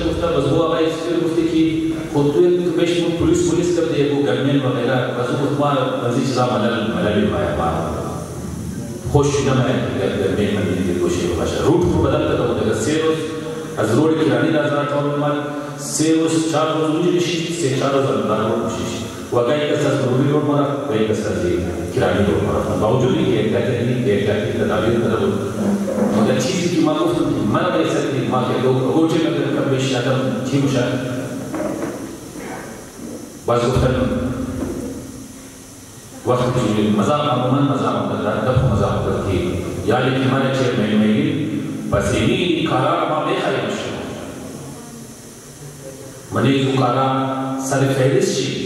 گفته باز وہ آقای اسپیر گفته که خود توی بهش پلیس کرده یه گرمین و غیره باز او ما از این چیزا مللی باید خوش نماید گرمین مدینی گوشه باشه روت رو بدل کرده بود اگر 3 روز از روی کرانی نظر تمام می‌مد 3 روز 4 روز اونجا میشید 3-4 روز دارم میشید و اگر یک کس از روی رو مرا و یک کس از کرانی رو مرا با وجودی که یک دفعه تدابیر کرده بود مگر چیزی که ما گفتم من باید سرتی ما که اگر چه نکردم بهش ندارم چی میشه باز گفتم وقتی که مزاق عموما مزاق کرده دفع مزاق کرده یعنی که من چیرمن میگیم پس اینی کارا ما بخواهیم شما من این کارا سر فهرست چی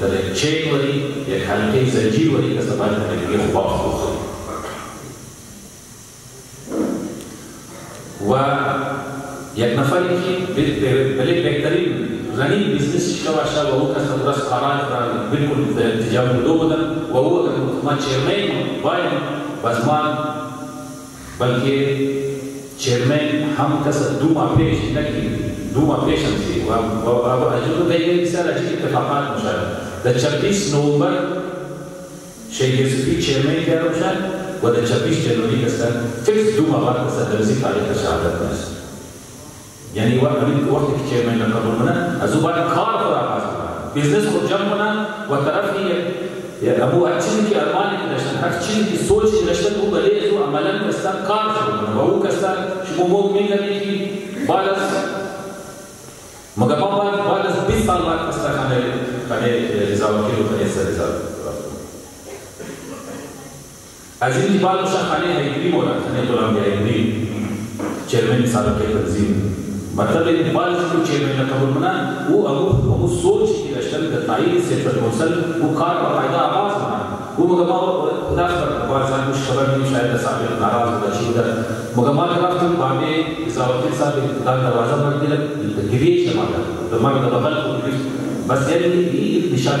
در چین وری یک حلقه زنجیر وری استفاده کنید دیگه خواب بخورید و یک نفری که بله بهترین غنی بیزنس شواشه و او کس درست قرار را بالکل تجاوز دو بودن و او ما چیرمن باید بازمان بلکه چیرمن هم کس دو ماه پیش نکی دو ماه پیش هم سی و اجازه دیگه بسیار عجیب اتفاقات مشاهده در 26 نوامبر شیخ یوسفی چیرمن کرده باشد و در 26 جنوری کسان فکر دو ماه بعد کسان در زیر تاریخ شهادت نست یعنی وقتی که چیرمن نکرده منه از او باید کار پر آغاز کنه بیزنس خود جمع کنه و طرفی ابو هر چیزی که ارمانی که داشتن هر چیزی که سوچی داشتن او بله از او عملا کسان کار شروع کنه و او کسان شما موقع میگنی که بعد از مگر ما بعد از 20 سال بعد کسان خانه رضاوکیل و خانه سر رضا از این بعد میشه خانه هیدری مولا خانه غلام هیدری چیرمن سابق تنظیم مطلب این بعد از اینکه چیرمن قبول منه او ابو سوچی که داشتن در تایید سیفر مرسل او کار با قاعده آغاز کنه او مگر ما خدا خبر بعض از مش خبر نمی شاید سابق ناراض بوده چی بوده مگر ما رفتیم بامه رضاوکیل صاحب در دروازه باندې گریه شماله ما د بغل بس يعني نشان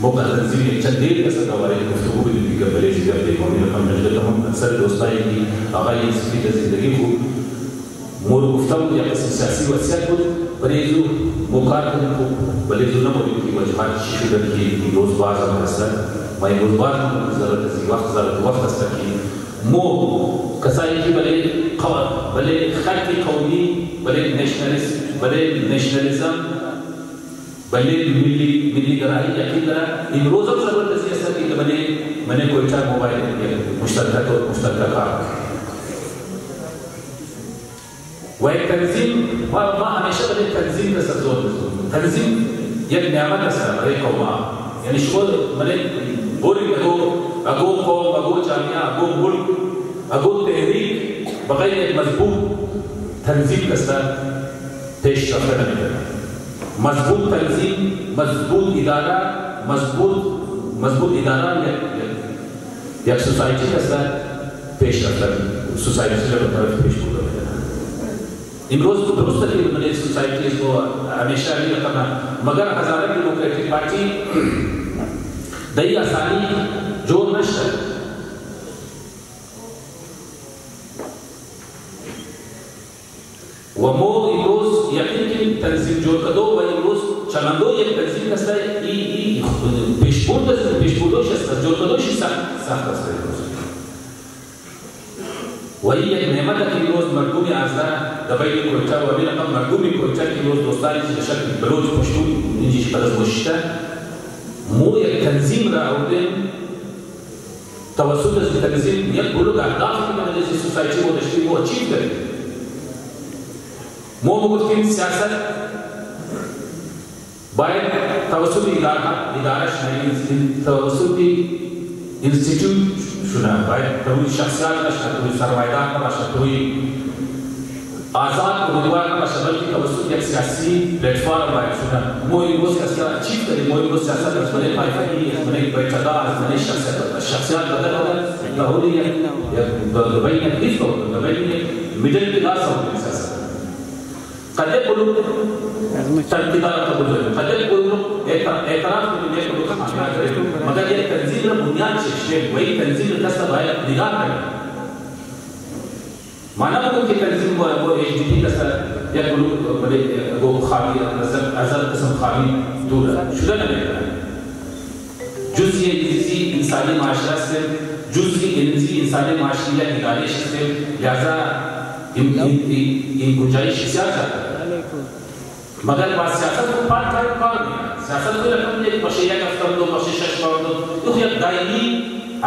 موقع تنظیم چندین کسا دواره گفتگو بدید که بله چیزی ابدی کنید رقم نجده هم اکثر دوستایی که آقای سفید زندگی خوب مورو گفتم یا قسم سیاسی وسیعت بود برای ایزو موقعات کنید خوب بله ایزو نمودید که وجهات چی شدن که روز باز هم هستن ما این روز باز هم وقت هستن که مو کسایی که بله خلق قومی بله نشنالیزم بله ملی گرایی یقین دارم این روز هم ضرورت است که من کویتا موبایل مشترک کار و یک تنظیم ما همیشه بله تنظیم را سرزور بزنیم تنظیم یک نعمت است برای قوما یعنی شما بله بوری اگو قوم اگو جامعه اگو ملک اگو تحریک بغیر یک مضبوط تنظیم کسا پیش رفته نمی‌کنه مضبوط تنظیم مضبوط اداره یک سوسایتی کسا پیش رفته سوسایتی را به طرف پیش برده امروز درست است که من سوسایتی کو همیشه میگم مگر هزاره دموکراتیک پارتی دای آسانی جور نشه و مو امروز یقین که تنظیم جور کدو و امروز چلندو یک تنظیم است ای پیشبردش است جور کدوش سخت است و این یک نعمت که امروز مردمی ازده دبای کویتا و بین رقم مردمی کویتا که امروز دوستانی که شکل بلوچ پشتو اینجیش پدز مشته مو یک تنظیم را آوردیم توسط از تنظیم یک بلوک اهداف که من از سوسایتی و دشتی مو اچیو کرد مو گفتیم سیاست باید توسط اداره شنایی توسطی انستیتیوت شده باید توی شخصیت نشه توی سرمایه‌دار نباشه توی آزاد امیدوار نباشه بلکه توسط یک سیاسی پلتفرم باید شده ما امروز کسی چیف داریم ما امروز سیاست از منه پایفنی از منه بیتدا از منه شخصیت بدل بدل لحولی بین حزب و بین میدل کلاس و سیاست قد يقولوا تنقيدات قبول قد يقولوا اعتراف باللي مگر یہ تنظیم بنیاد شیء وہی تنظیم کا سب ہے نگاہ ہے مانا کو کہ تنظیم وہ ایچ ڈی پی کا سب يقولوا بڑے وہ خامی ازل قسم خامی دور شدہ نہیں جزئی انسانی معاشرہ سے جزئی انسانی معاشرہ نگارش سے لہذا ان گنجائش سیاست مگر با سیاست کو پاک کار نہیں سیاست کو رقم ایک بشیہ کا فرد دو بشیش کار دو تو یہ دائمی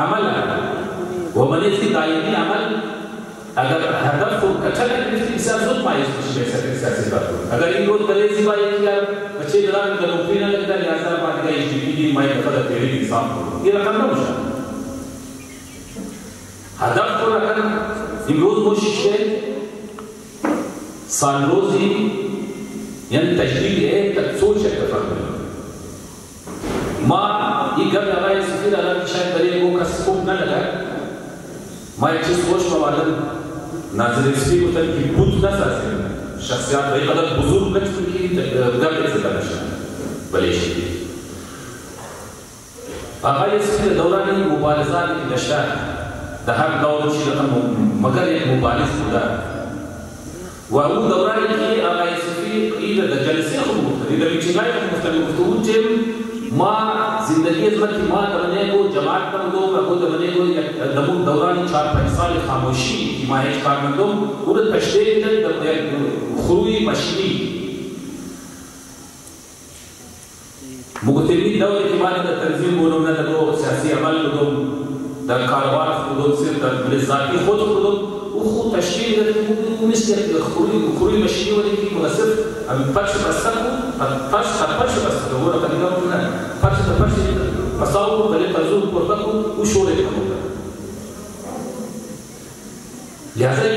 عمل ہے وہ بنے اس کی دائمی عمل اگر هدف کو کچھ نہیں اس سے زود مایوس نہیں ہے سیاست بات اگر ان روز دلے سی بھائی کیا بچے دران کا نوکری نہ لگتا لہذا بات کا ایچ ڈی پی میں فقط تیری انسان کو یہ رقم نہ مشا هدف کو رقم ان روز کوشش ہے سالروزی یعنی تجدید ہے سوچ ہے تفکر ما یہ گھر لگائے سفیر اللہ کی شاید بلے وہ کا سکوپ نہ لگا ما ایک چیز سوچ موالن ناظر اسفی کو تن کی بود نہ ساسے شخصیات بھائی قدر بزرگ بچ کی گھر ایسے کرنشا بلے شیدی آقای سفیر دورانی مبارزات کی نشان دہر دور چی رقم مگر ایک مبارز بودا وهو دوران کی آقای صفی قیل در جلسه خود مختلف در اجتماعی خود مختلف گفتگو تیم ما زندگی ازمت ما دمنے کو جماعت کردو و خود دمنے کو دمون دوران 4-5 سال خاموشی حمایت کار کردم اور تشدید در خروی مشینی مختلف دور اعتماد در تنظیم بولونا در سیاسی عمل کردم در کاروبار خودم صرف در ذاتی خود کردم وخو تشكيل مثل خروج مشي ولا في مناسب عم باتش بس هو رقم كده باتش مساو بل تزول بورتكو وشوري كده لهذا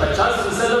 50%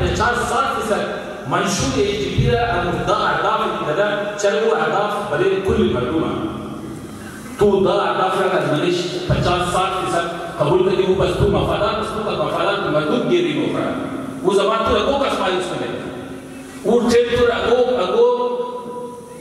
50-60% منشور اجبيرة المفضى أعضاف كذا شلو أعضاف بدل كل معلومة توضع أعضاف لك المنش 50-60% قبول كده بس تو مفادات بس تو مفادات مردود غيري نوفرا وزمان تو أقوى كسماء يسمى ورتين تو أقوى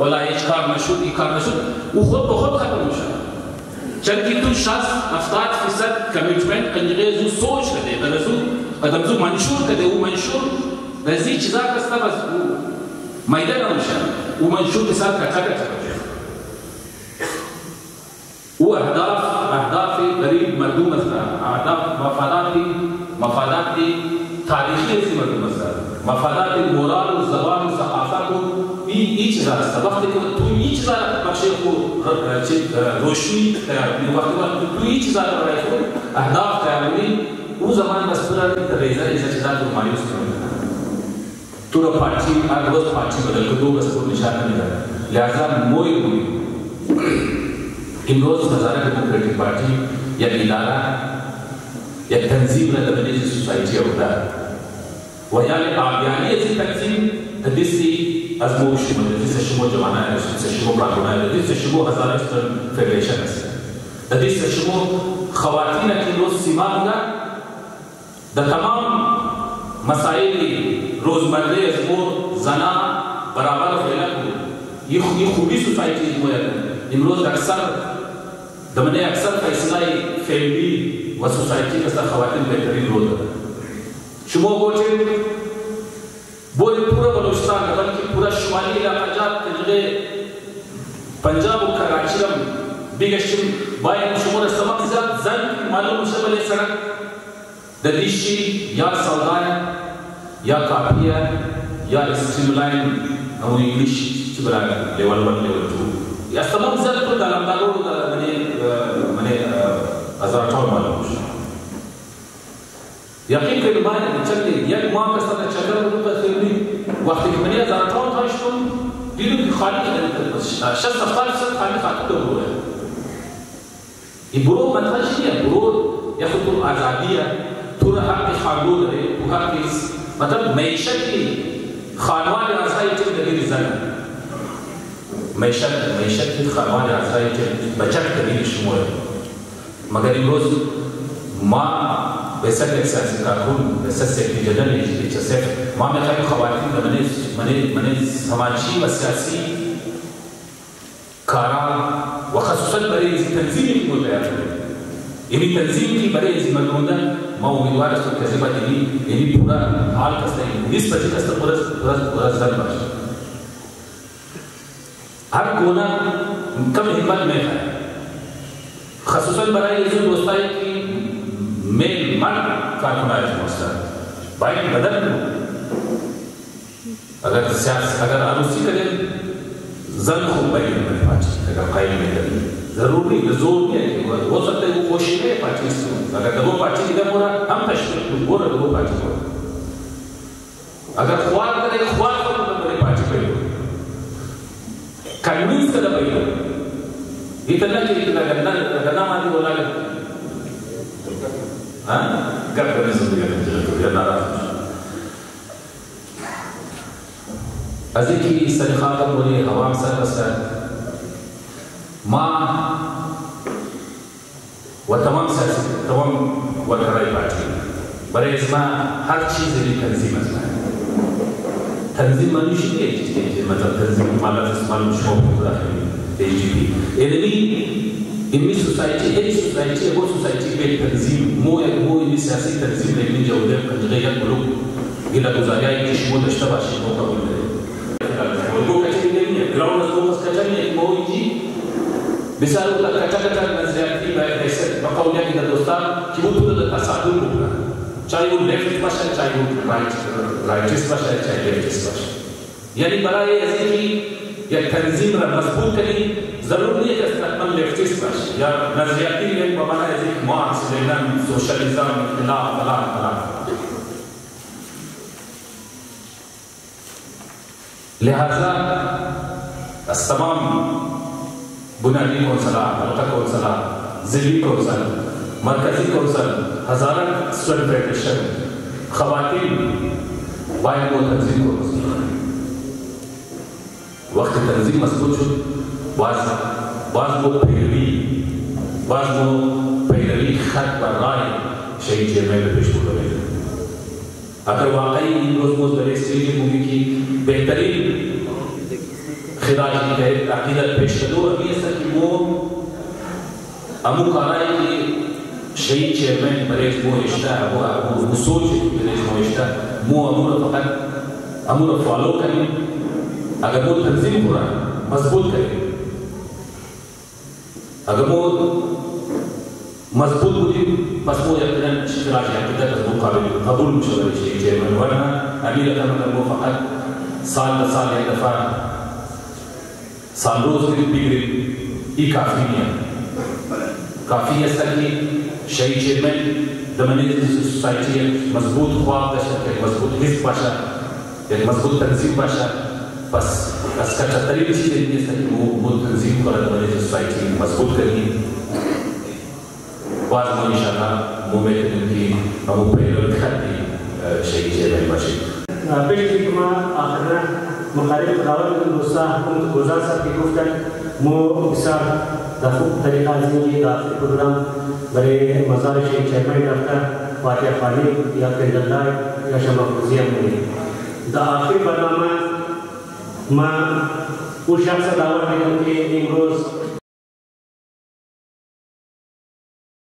ولا إشكار مشهود إيكار مشهود وخود بخود خطر مشهود چلکی تو 60-70% کمیتمنت کنجره زو سوچ کده درزو قدم زو منشور کده و منشور رزی چیزا کستا بس مایدان مشهود و منشور بسات کچا و اهداف قریب مردم مثلا اهداف مفادات تاریخی سی مردم مثلا مفادات مورال و زبان و ثقافت و این چیزا است وقتی که تو این چیزا بخش کو روشنی وقتی تو این چیزا رو برای خود اهداف تعیینی اون زمان بس برای تغییر این چیزا رو مایوس کنید تو رو پارتی آگوز پارتی بدل کو دو بس کو نشان نمیده لہذا موی امروز هزاره دموکراتیک پارتی یا اداره یا تنظیم را در مجلس سوسایتی اودا و یعنی آبیانی از تنظیم تدیسی از موشیم تدیس شما جوانه تدیس شما برادرانه تدیس شما هزاره فدریشن است تدیس شما خواتین که روز سیمان در تمام مسائل روزمره از مو زنا برابر فعلا کو یہ خوبی سوسائٹی مو امروز اکثر دمنے اکثر فیصلہ فیملی و سوسائٹی کا خواتین بہترین رول ہے شما گوچے بولی پورا بلوچستان بلکہ پورا شمالی علاقہ جات تجربے پنجاب و کراچی رم بیگشتم باید شما رستمان زیاد زن معلوم شبل سرک دلیشی یا سودایا یا کافیہ یا اسٹریملائن او انگلیش چبرا لیول 1 لیول 2 یا تمام زیاد پر دالم دارو منے ازارتاو معلوم شد یقین که باید چلی یک ماه کسان چکر رو بخیری وقتی که منی ازارتاو تایشتون دیدم که خالی که 60 خالی خاطر دوره این برو منتج نیه برو یا خود تو آزادیه تو را حق خانو داره تو حق مطلب معیشتی خانوان آزادی چه دلیل زنه معیشتی خانوان آزادی چه بچت دلیل شموه مگر امروز ما بسد احساسی کارکن بسد سیکتی جدلی چه ما میخوایم خواتین من سماجی و سیاسی کارا و خصوصا برای تنظیمی که متعارف یعنی تنظیم کی برای زمانوندن ما امیدوار هستم که زیبا دیدی یعنی پورا حال کسته نسبتی کسته پورا زن باشه هر گونه کم حکمت میخواه خصوصا برای این دوستایی که میل مرد کارکنایش مستد باید بدل کنو اگر عروسی کریں زن خوب باید بدل پاچی اگر قائل میکنی ضروری زور نہیں ہے ہو سکتا ہے وہ کوشش ہے پارٹی سے اگر دبو پارٹی کی دم ہو رہا ہم تشکیل ہو رہا دبو پارٹی کو اگر خوار کرے خوار کو تو بڑے پارٹی پہ ہو کنوینس کا دبئی ہو اتنا کہ اتنا گنا ماتی بولا گیا ہاں گھر کرنے سے بھی یا ناراض ازی کی سرخات بولی عوام سر بسر ما وتمام سیاسی تمام وکرای پارتی برای اسما هر چیزی تنظیم اسما تنظیم منیش نیست مثلا تنظیم مالات اسمال شما بودن AGP اینمی سوسایتی وہ سوسایتی به تنظیم مو اینمی سیاسی تنظیم لیکن جوده کنجگه یک بلوک گیلا گزاریایی که شما داشته باشید ما قبول داریم ولگو کچری نمیه گراوند از دومز کچری یک مو اینجی بسیار کچا نظریاتی باید حیثیت مقاولیتی در دوستان که بود در تصادم بکنن چاہے وہ لیفٹ باشه چاہے وہ رائٹس باشه چاہے لیفتس باشه یعنی برای ازی یک تنظیم را مضبوط کنی ضرور نہیں ہے کہ استقبال لیفتس باشه یا نظریاتی یعنی بمعنی ازی مارکس لینن سوشلیزم انقلاب فلان لہذا از تمام بنیادی کونسلات حلقہ کونسلات ضلعی کونسل مرکزی کونسل ہزارہ اسٹوڈنٹ فیڈریشن خواتین باید وہ تنظیم کو مضبوط کریں وقت تنظیم مضبوط شد بعض وہ پیروی خط و رائے شہید چیئرمین میں پیش کرنے اگر واقعی ان روز مزدر اسٹیج مووی کی بہترین خراج کی ہے عقیدت پیش کرو ابھی ایسا کہ وہ امو کارائی کی شہید چیئرمین بریز مو اشتہ وہ سوچ بریز مو اشتہ مو امور فالو کریں اگر وہ تنظیم ہو رہا ہے مضبوط کریں اگر وہ مضبوط ہوئی پس وہ یقیناً خراج عقیدت از مقابل قبول مشور شہید چیئرمین ورنہ امیر اکرم وہ فقط سال بسال ایک دفعہ سال روز بگرد ای کافی نہیں کافی ایسا کہ شہید چیئرمین دمنی سوسائٹی مضبوط خواب داشت ایک مضبوط حزب باشا ایک مضبوط تنظیم باشا بس از کا چطریب چیز نہیں ایسا کہ وہ تنظیم کرا دمنی سوسائٹی مضبوط کرنی بعض مو انشاءاللہ مومن دن کی ہمو پہلو کھاتی شہید چیئرمین باشی پیش کما آخرنا مخالف قاول دوستا حکومت گزار صاحب کی گفتن مو بسیار در خوب طریقہ زندگی داخل پروگرام برای مزار شهید چیرمن رفته فاتح خانی یا کندلای یا شما فوزی هم در آخر برنامه ما او شخص دعوت میدم که امروز